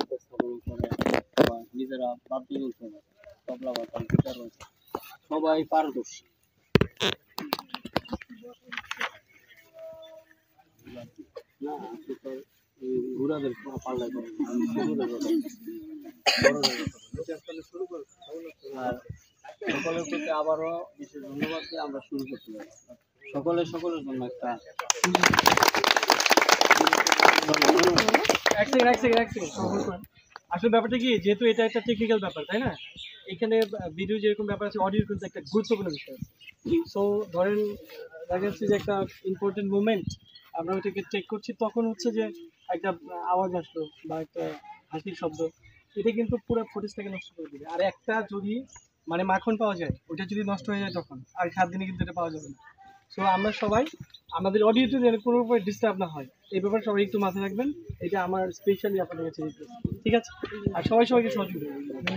উপস্থাপন করে বা নিজেরা বাদ্যযন্ত্র তবলা বাজান গিটার বাজান সবাই পারদর্শী। না আপনি তো ঘোড়াদের পাল্লাই করেন, আমি ছোটদের কথা শুরু করি। আর সকলের প্রতি আবারও বিশেষ ধন্যবাদ দিয়ে আমরা শুরু করতে পারি। সকলের জন্য একটা আসলে ব্যাপারটা কি, যেহেতু এটা একটা টেকনিক্যাল ব্যাপার, তাই না? এখানে ভিডিও যেরকম ব্যাপার আছে, অডিও কিন্তু একটা গুরুত্বপূর্ণ বিষয় আছে। সো ধরেন দেখা যাচ্ছে যে একটা ইম্পর্টেন্ট মুভমেন্ট আমরা ওইটাকে চেক করছি, তখন হচ্ছে যে একটা আওয়াজ আসলো বা একটা হাসির শব্দ, এটা কিন্তু পুরো ফুটেজটাকে নষ্ট করে দেবে। আর একটা যদি মানে মাখন পাওয়া যায়, ওটা যদি নষ্ট হয়ে যায় তখন আর 7 দিনে কিন্তু এটা পাওয়া যাবে না। সো আমরা সবাই আমাদের অডিওতে যেন কোনো রকমের ডিস্টার্ব না হয়, এই ব্যাপারে সবাই একটু মাথায় রাখবেন। এটা আমার স্পেশালি আপনাদের কাছে রিকোয়েস্ট, ঠিক আছে? আর সবাইকে সহযোগিতা করবেন।